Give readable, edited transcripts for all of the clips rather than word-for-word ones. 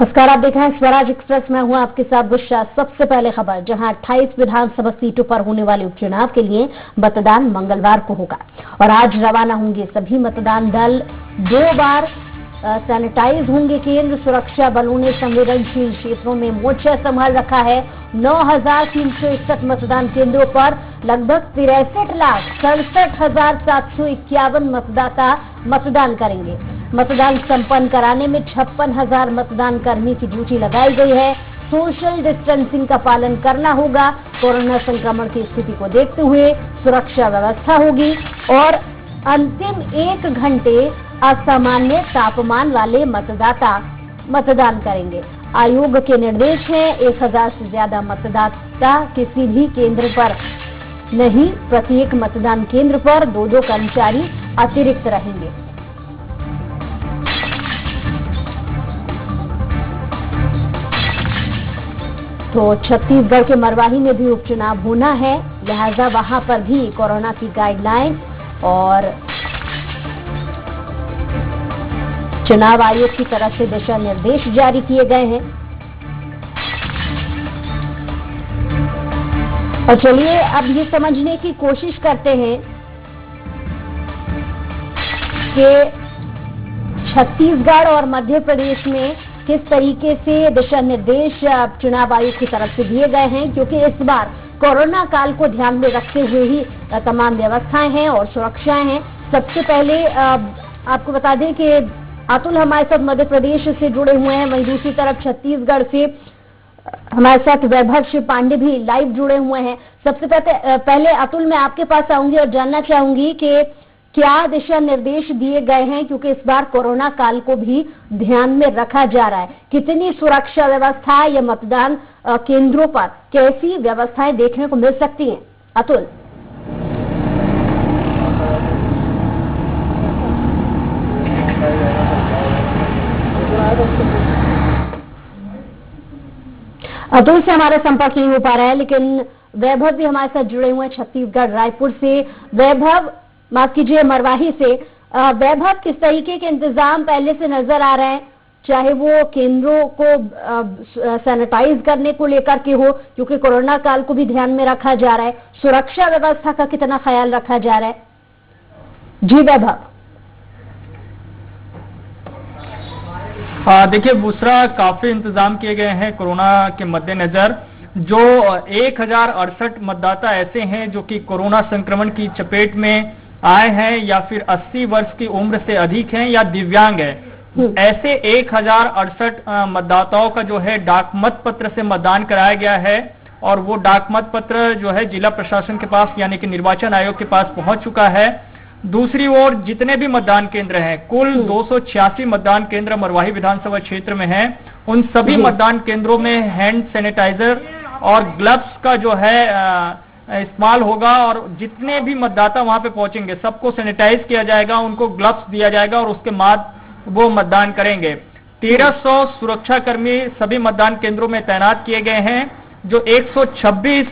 नमस्कार, आप देख रहे हैं स्वराज एक्सप्रेस में हूं आपके साथ बुशरा। सबसे पहले खबर, जहां 28 विधानसभा सीटों पर होने वाले उपचुनाव के लिए मतदान मंगलवार को होगा और आज रवाना होंगे सभी मतदान दल। 2 बार सैनिटाइज होंगे केंद्र। सुरक्षा बलों ने संवेदनशील क्षेत्रों में मोर्चा संभाल रखा है। 9,361 मतदान केंद्रों पर लगभग 63,67,751 मतदाता मतदान करेंगे। मतदान संपन्न कराने में 56,000 मतदान कर्मी की ड्यूटी लगाई गई है। सोशल डिस्टेंसिंग का पालन करना होगा। कोरोना संक्रमण की स्थिति को देखते हुए सुरक्षा व्यवस्था होगी और अंतिम 1 घंटे असामान्य तापमान वाले मतदाता मतदान करेंगे। आयोग के निर्देश हैं, 1000 से ज्यादा मतदाता किसी भी केंद्र पर नहीं। प्रत्येक मतदान केंद्र पर 2-2 कर्मचारी अतिरिक्त रहेंगे। तो छत्तीसगढ़ के मरवाही में भी उपचुनाव होना है, लिहाजा वहां पर भी कोरोना की गाइडलाइन और चुनाव आयोग की तरफ से दिशा निर्देश जारी किए गए हैं। और चलिए अब ये समझने की कोशिश करते हैं कि छत्तीसगढ़ और मध्य प्रदेश में किस तरीके से दिशा निर्देश चुनाव आयोग की तरफ से दिए गए हैं, क्योंकि इस बार कोरोना काल को ध्यान में रखते हुए ही तमाम व्यवस्थाएं हैं और सुरक्षाएं हैं। सबसे पहले आपको बता दें कि अतुल हमारे साथ मध्य प्रदेश से जुड़े हुए हैं, वहीं दूसरी तरफ छत्तीसगढ़ से हमारे साथ वैभव शिव पांडे भी लाइव जुड़े हुए हैं। सबसे पहले अतुल, मैं आपके पास आऊंगी और जानना चाहूंगी कि क्या दिशा निर्देश दिए गए हैं, क्योंकि इस बार कोरोना काल को भी ध्यान में रखा जा रहा है। कितनी सुरक्षा व्यवस्था या मतदान केंद्रों पर कैसी व्यवस्थाएं देखने को मिल सकती हैं? अतुल। अतुल से हमारा संपर्क नहीं हो पा रहा है, लेकिन वैभव भी हमारे साथ जुड़े हुए हैं छत्तीसगढ़ रायपुर से। वैभव, माफ कीजिए, मरवाही से। वैभव, किस तरीके के इंतजाम पहले से नजर आ रहे हैं, चाहे वो केंद्रों को सैनिटाइज करने को लेकर के हो, क्योंकि कोरोना काल को भी ध्यान में रखा जा रहा है, सुरक्षा व्यवस्था का कितना ख्याल रखा जा रहा है? जी वैभव। देखिए बुशरा, काफी इंतजाम किए गए हैं कोरोना के मद्देनजर। जो 1068 मतदाता ऐसे हैं जो कि कोरोना संक्रमण की चपेट में आए हैं या फिर 80 वर्ष की उम्र से अधिक हैं या दिव्यांग हैं, ऐसे 1068 मतदाताओं का जो है डाक मत पत्र से मतदान कराया गया है और वो डाक मत पत्र जो है जिला प्रशासन के पास यानी कि निर्वाचन आयोग के पास पहुंच चुका है। दूसरी ओर जितने भी मतदान केंद्र हैं, कुल 286 मतदान केंद्र मरवाही विधानसभा क्षेत्र में हैं, उन सभी मतदान केंद्रों में हैंड सैनिटाइजर और ग्लव्स का जो है इस्तेमाल होगा और जितने भी मतदाता वहां पे पहुंचेंगे सबको सैनिटाइज किया जाएगा, उनको ग्लव्स दिया जाएगा और उसके बाद वो मतदान करेंगे। 1300 सुरक्षाकर्मी सभी मतदान केंद्रों में तैनात किए गए हैं। जो 126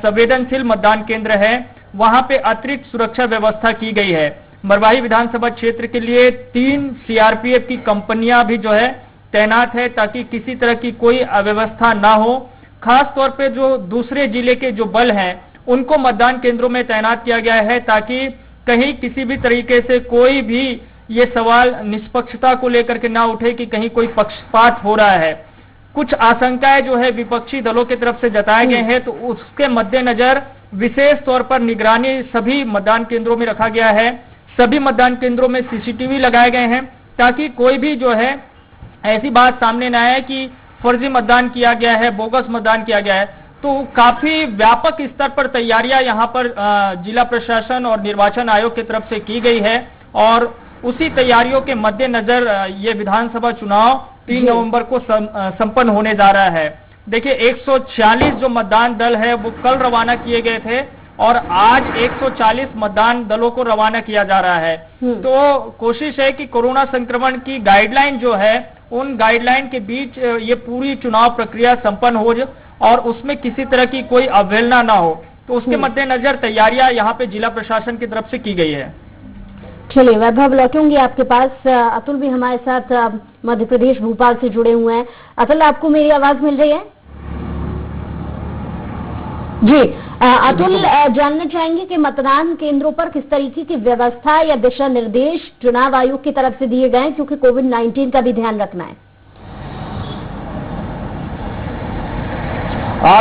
संवेदनशील मतदान केंद्र है वहां पे अतिरिक्त सुरक्षा व्यवस्था की गई है। मरवाही विधानसभा क्षेत्र के लिए 3 सीआरपीएफ की कंपनियां भी जो है तैनात है ताकि किसी तरह की कोई अव्यवस्था ना हो। खास तौर पे जो दूसरे जिले के जो बल हैं उनको मतदान केंद्रों में तैनात किया गया है ताकि कहीं किसी भी तरीके से कोई भी ये सवाल निष्पक्षता को लेकर के ना उठे कि कहीं कोई पक्षपात हो रहा है। कुछ आशंकाएं जो है विपक्षी दलों की तरफ से जताए गए हैं, तो उसके मद्देनजर विशेष तौर पर निगरानी सभी मतदान केंद्रों में रखा गया है। सभी मतदान केंद्रों में सीसीटीवी लगाए गए हैं ताकि कोई भी जो है ऐसी बात सामने न आए कि फर्जी मतदान किया गया है, बोगस मतदान किया गया है। तो काफी व्यापक स्तर पर तैयारियां यहां पर जिला प्रशासन और निर्वाचन आयोग की तरफ से की गई है और उसी तैयारियों के मद्देनजर ये विधानसभा चुनाव 3 नवंबर को संपन्न होने जा रहा है। देखिए 140 जो मतदान दल है वो कल रवाना किए गए थे और आज 140 मतदान दलों को रवाना किया जा रहा है। तो कोशिश है कि कोरोना संक्रमण की गाइडलाइन जो है उन गाइडलाइन के बीच ये पूरी चुनाव प्रक्रिया संपन्न हो और उसमें किसी तरह की कोई अवहेलना ना हो। तो उसके मद्देनजर तैयारियां यहाँ पे जिला प्रशासन की तरफ से की गई है। चलिए वैभव, लौटूंगी आपके पास। अतुल भी हमारे साथ मध्य प्रदेश भोपाल से जुड़े हुए हैं। अतुल, आपको मेरी आवाज मिल रही है? जी अतुल, जानना चाहेंगे कि मतदान केंद्रों पर किस तरीके की व्यवस्था या दिशा निर्देश चुनाव आयोग की तरफ से दिए गए हैं, क्योंकि कोविड-19 का भी ध्यान रखना है।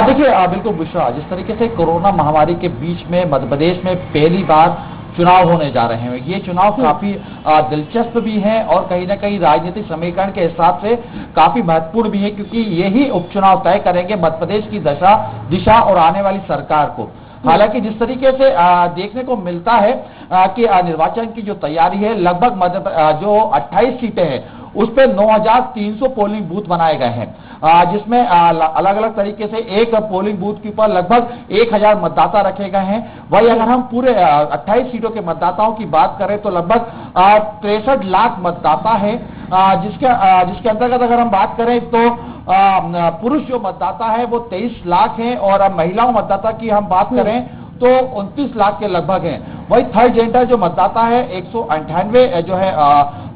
देखिए बिल्कुल बुशरा, जिस तरीके से कोरोना महामारी के बीच में मध्य प्रदेश में पहली बार चुनाव होने जा रहे हैं, ये चुनाव काफी दिलचस्प भी है और कहीं ना कहीं राजनीतिक समीकरण के हिसाब से काफी महत्वपूर्ण भी है, क्योंकि यही उपचुनाव तय करेंगे मध्य प्रदेश की दिशा और आने वाली सरकार को। हालांकि जिस तरीके से देखने को मिलता है कि निर्वाचन की जो तैयारी है, लगभग जो 28 सीटें हैं उस पे 9,300 पोलिंग बूथ बनाए गए हैं, जिसमें अलग अलग तरीके से एक पोलिंग बूथ के ऊपर लगभग 1,000 मतदाता रखे गए हैं। वही अगर हम पूरे 28 सीटों के मतदाताओं की बात करें तो लगभग 63 लाख मतदाता है, जिसके अंतर्गत अगर हम बात करें तो पुरुष जो मतदाता है वो 23 लाख हैं और महिलाओं मतदाता की हम बात करें तो 29 लाख के लगभग हैं। वही थर्ड जेंडर जो मतदाता है 198 जो है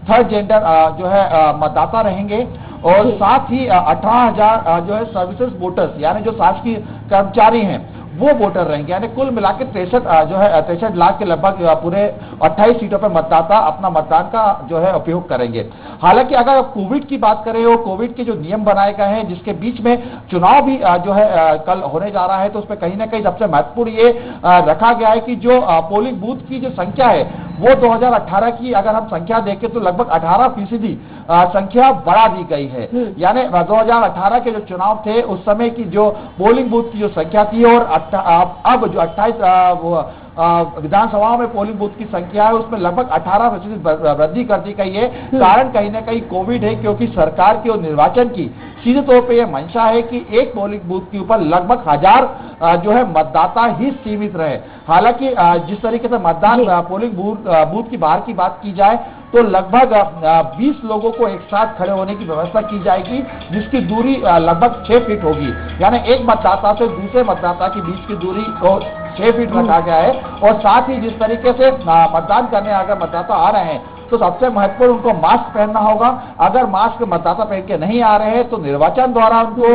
थर्ड जेंडर जो है मतदाता रहेंगे, और साथ ही 18,000 जो है सर्विसेज वोटर्स यानी जो शासकीय कर्मचारी हैं वो वोटर रहेंगे, यानी कुल मिलाकर 63 लाख के लगभग पूरे 28 सीटों पर मतदाता अपना मतदान का जो है उपयोग करेंगे। हालांकि अगर कोविड की बात करें और कोविड के जो नियम बनाए गए हैं जिसके बीच में चुनाव भी जो है कल होने जा रहा है, तो उसमें कहीं ना कहीं सबसे महत्वपूर्ण ये रखा गया है कि जो पोलिंग बूथ की जो संख्या है वो 2018 की अगर हम संख्या देखें तो लगभग 18% संख्या बढ़ा दी गई है। यानी 2018 के जो चुनाव थे उस समय की जो पोलिंग बूथ की जो संख्या थी और अब जो 28 विधानसभाओं में पोलिंग बूथ की संख्या है उसमें लगभग 18% वृद्धि कर दी गई है। कारण कहीं ना कहीं कोविड है, क्योंकि सरकार की और निर्वाचन की सीधे तौर पे यह मंशा है कि एक पोलिंग बूथ के ऊपर लगभग 1000 जो है मतदाता ही सीमित रहे। हालांकि जिस तरीके से मतदान पोलिंग बूथ की बाहर की बात की जाए तो लगभग 20 लोगों को एक साथ खड़े होने की व्यवस्था की जाएगी, जिसकी दूरी लगभग 6 फीट होगी, यानी एक मतदाता से दूसरे मतदाता के बीच की दूरी को 6 फीट रखा गया है। और साथ ही जिस तरीके से मतदान करने अगर मतदाता आ रहे हैं तो सबसे महत्वपूर्ण उनको मास्क पहनना होगा। अगर मास्क मतदाता पहन के नहीं आ रहे हैं तो निर्वाचन द्वारा उनको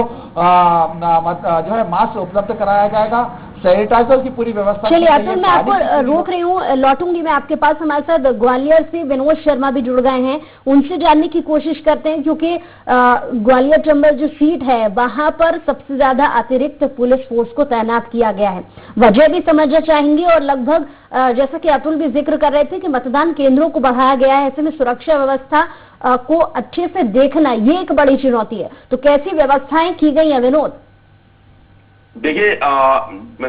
जो है मास्क उपलब्ध कराया जाएगा। सैनिटाइजर की पूरी व्यवस्था। चलिए अतुल, मैं आपको रोक रही हूँ, लौटूंगी मैं आपके पास। हमारे साथ ग्वालियर से विनोद शर्मा भी जुड़ गए हैं, उनसे जानने की कोशिश करते हैं, क्योंकि ग्वालियर चंबल जो सीट है वहां पर सबसे ज्यादा अतिरिक्त पुलिस फोर्स को तैनात किया गया है। वजह भी समझना चाहेंगे और लगभग जैसा कि अतुल भी जिक्र कर रहे थे कि मतदान केंद्रों को बढ़ाया गया है, ऐसे में सुरक्षा व्यवस्था को अच्छे से देखना ये एक बड़ी चुनौती है, तो कैसी व्यवस्थाएं की गई है विनोद? देखिए,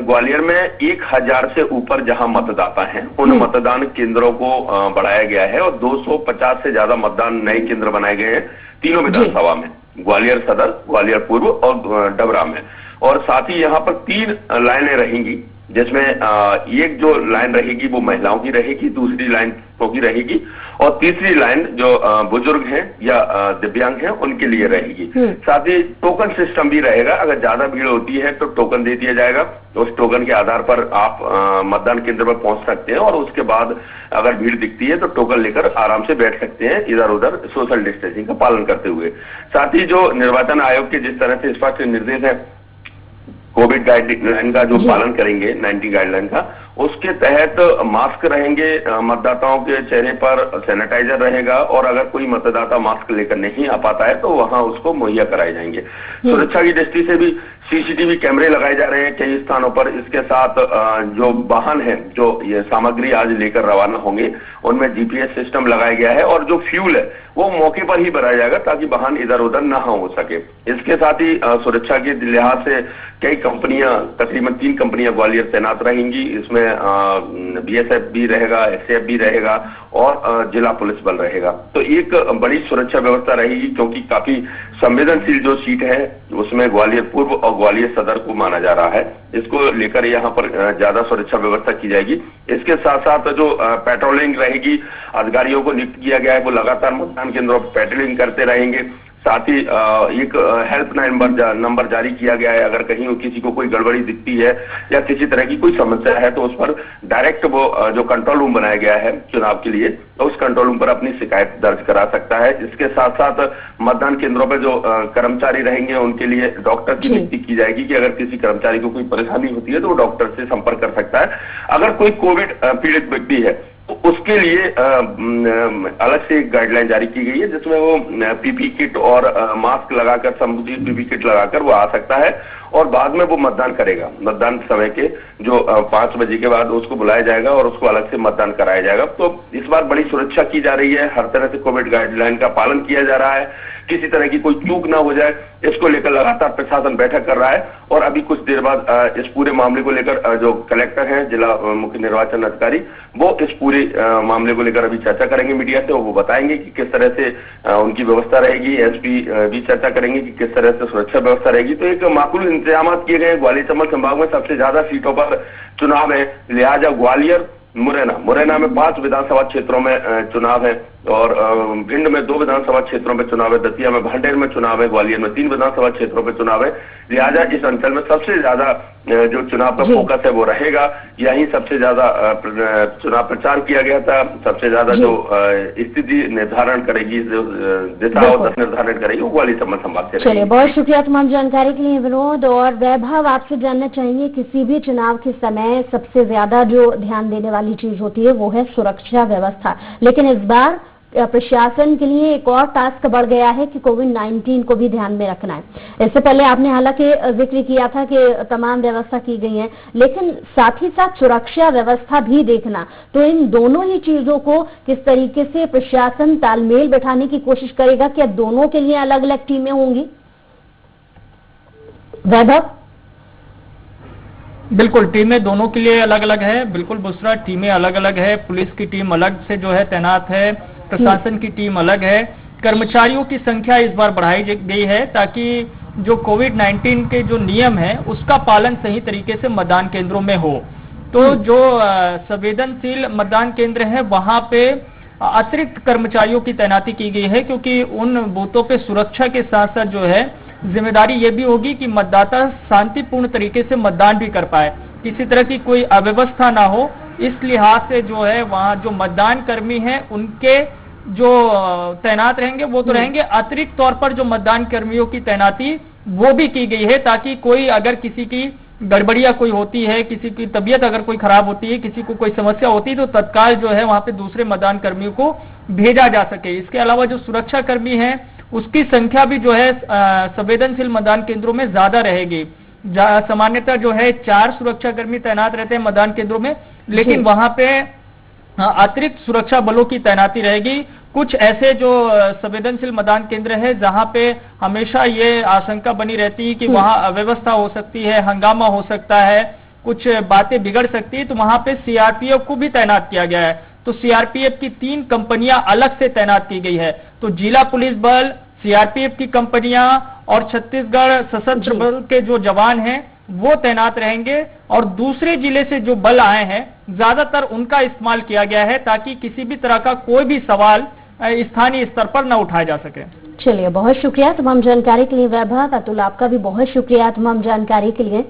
ग्वालियर में 1000 से ऊपर जहां मतदाता हैं उन मतदान केंद्रों को बढ़ाया गया है और 250 से ज्यादा मतदान नए केंद्र बनाए गए हैं तीनों विधानसभा में, ग्वालियर सदर, ग्वालियर पूर्व और डबरा में। और साथ ही यहाँ पर 3 लाइनें रहेंगी, जिसमें एक जो लाइन रहेगी वो महिलाओं की रहेगी, दूसरी लाइन की रहेगी और तीसरी लाइन जो बुजुर्ग हैं या दिव्यांग हैं उनके लिए रहेगी। साथ ही टोकन सिस्टम भी रहेगा, अगर ज्यादा भीड़ होती है तो टोकन दे दिया जाएगा, तो उस टोकन के आधार पर आप मतदान केंद्र पर पहुंच सकते हैं और उसके बाद अगर भीड़ दिखती है तो टोकन लेकर आराम से बैठ सकते हैं, इधर उधर सोशल डिस्टेंसिंग का पालन करते हुए। साथ ही जो निर्वाचन आयोग के जिस तरह से स्पष्ट निर्देश है कोविड गाइडलाइन का जो पालन करेंगे, 90 गाइडलाइन का, उसके तहत मास्क रहेंगे मतदाताओं के चेहरे पर, सैनिटाइजर रहेगा और अगर कोई मतदाता मास्क लेकर नहीं आ पाता है तो वहां उसको मुहैया कराए जाएंगे। सुरक्षा की दृष्टि से भी सीसीटीवी कैमरे लगाए जा रहे हैं कई स्थानों पर। इसके साथ जो वाहन है, जो ये सामग्री आज लेकर रवाना होंगे, उनमें जीपीएस सिस्टम लगाया गया है और जो फ्यूल है वो मौके पर ही भराया जाएगा ताकि वाहन इधर उधर ना हो सके। इसके साथ ही सुरक्षा के लिहाज से कई कंपनियां, तकरीबन 3 कंपनियां ग्वालियर तैनात रहेंगी। इसमें बीएसएफ भी रहेगा, एसएफ भी रहेगा और जिला पुलिस बल रहेगा। तो एक बड़ी सुरक्षा व्यवस्था रहेगी, क्योंकि काफी संवेदनशील जो सीट है उसमें ग्वालियर पूर्व और ग्वालियर सदर को माना जा रहा है। इसको लेकर यहाँ पर ज्यादा सुरक्षा व्यवस्था की जाएगी। इसके साथ साथ जो पेट्रोलिंग रहेगी, अधिकारियों को नियुक्त किया गया है, वो लगातार मतदान केंद्रों पर पेट्रोलिंग करते रहेंगे। साथ ही एक हेल्पलाइन नंबर जारी किया गया है। अगर कहीं किसी को कोई गड़बड़ी दिखती है या किसी तरह की कोई समस्या है तो उस पर डायरेक्ट वो जो कंट्रोल रूम बनाया गया है चुनाव के लिए, तो उस कंट्रोल रूम पर अपनी शिकायत दर्ज करा सकता है। इसके साथ साथ मतदान केंद्रों पर जो कर्मचारी रहेंगे उनके लिए डॉक्टर की नियुक्ति की जाएगी कि अगर किसी कर्मचारी को कोई परेशानी होती है तो वो डॉक्टर से संपर्क कर सकता है। अगर कोई कोविड पीड़ित व्यक्ति है तो उसके लिए अलग से एक गाइडलाइन जारी की गई है जिसमें वो पीपी किट और मास्क लगाकर, समुचित पीपी किट लगाकर वो आ सकता है और बाद में वो मतदान करेगा। मतदान समय के जो 5 बजे के बाद उसको बुलाया जाएगा और उसको अलग से मतदान कराया जाएगा। तो इस बार बड़ी सुरक्षा की जा रही है, हर तरह से कोविड गाइडलाइन का पालन किया जा रहा है, किसी तरह की कोई चूक ना हो जाए, इसको लेकर लगातार प्रशासन बैठक कर रहा है। और अभी कुछ देर बाद इस पूरे मामले को लेकर जो कलेक्टर हैं, जिला मुख्य निर्वाचन अधिकारी, वो इस पूरे मामले को लेकर अभी चर्चा करेंगे मीडिया से और वो बताएंगे कि किस तरह से उनकी व्यवस्था रहेगी। एसपी भी चर्चा करेंगे कि किस तरह से सुरक्षा व्यवस्था रहेगी। तो एक माकूल इंतजाम किए गए। ग्वालियर चंबल संभाग में सबसे ज्यादा सीटों पर चुनाव है, लिहाजा ग्वालियर, मुरैना में 5 विधानसभा क्षेत्रों में चुनाव है और भिंड में 2 विधानसभा क्षेत्रों में चुनाव है, दतिया में, भांडेर में चुनाव है, ग्वालियर में 3 विधानसभा क्षेत्रों में चुनाव है। लिहाजा इस अंचल में सबसे ज्यादा जो चुनाव का फोकस है वो रहेगा। यही सबसे ज्यादा चुनाव प्रचार किया गया था, सबसे ज्यादा जो स्थिति निर्धारण करेगी, जो दिशा और दशा निर्धारण करेगी वो ग्वालियर चंबल संभाग से। चलिए, बहुत शुक्रिया तमाम जानकारी के लिए विनोद। और वैभव, आपसे जानना चाहेंगे, किसी भी चुनाव के समय सबसे ज्यादा जो ध्यान देने वाली चीज होती है वो है सुरक्षा व्यवस्था, लेकिन इस बार प्रशासन के लिए एक और टास्क बढ़ गया है कि कोविड-19 को भी ध्यान में रखना है। इससे पहले आपने हालांकि जिक्र किया था कि तमाम व्यवस्था की गई है, लेकिन साथ ही साथ सुरक्षा व्यवस्था भी देखना, तो इन दोनों ही चीजों को किस तरीके से प्रशासन तालमेल बैठाने की कोशिश करेगा? क्या दोनों के लिए अलग अलग टीमें होंगी? वैभव? बिल्कुल, टीमें दोनों के लिए अलग अलग है। बिल्कुल बुसरा, टीमें अलग अलग है। पुलिस की टीम अलग से जो है तैनात है, प्रशासन की टीम अलग है। कर्मचारियों की संख्या इस बार बढ़ाई गई है ताकि जो कोविड-19 के जो नियम है उसका पालन सही तरीके से मतदान केंद्रों में हो। तो जो संवेदनशील मतदान केंद्र है वहां पे अतिरिक्त कर्मचारियों की तैनाती की गई है, क्योंकि उन बूथों पे सुरक्षा के साथ साथ जो है जिम्मेदारी ये भी होगी कि मतदाता शांतिपूर्ण तरीके से मतदान भी कर पाए, किसी तरह की कोई अव्यवस्था ना हो। इस लिहाज से जो है वहां जो मतदान कर्मी हैं उनके जो तैनात रहेंगे वो तो रहेंगे, अतिरिक्त तौर पर जो मतदान कर्मियों की तैनाती वो भी की गई है ताकि कोई अगर किसी की गड़बड़ियां कोई होती है, किसी की तबीयत अगर कोई खराब होती है, किसी को कोई समस्या होती है तो तत्काल जो है वहां पे दूसरे मतदान कर्मियों को भेजा जा सके। इसके अलावा जो सुरक्षा कर्मी हैं उसकी संख्या भी जो है संवेदनशील मतदान केंद्रों में ज्यादा रहेगी। सामान्यतः जो है 4 सुरक्षाकर्मी तैनात रहते हैं मतदान केंद्रों में, लेकिन वहां पे अतिरिक्त सुरक्षा बलों की तैनाती रहेगी। कुछ ऐसे जो संवेदनशील मतदान केंद्र है जहां पे हमेशा ये आशंका बनी रहती है कि वहां अव्यवस्था हो सकती है, हंगामा हो सकता है, कुछ बातें बिगड़ सकती है, तो वहां पे सीआरपीएफ को भी तैनात किया गया है। तो सीआरपीएफ की 3 कंपनियां अलग से तैनात की गई है। तो जिला पुलिस बल, सीआरपीएफ की कंपनियां और छत्तीसगढ़ सशस्त्र बल के जो जवान हैं वो तैनात रहेंगे और दूसरे जिले से जो बल आए हैं ज्यादातर उनका इस्तेमाल किया गया है ताकि किसी भी तरह का कोई भी सवाल स्थानीय स्तर पर न उठाया जा सके। चलिए, बहुत शुक्रिया तमाम जानकारी के लिए वैभव। अतुल, आपका भी बहुत शुक्रिया तमाम जानकारी के लिए।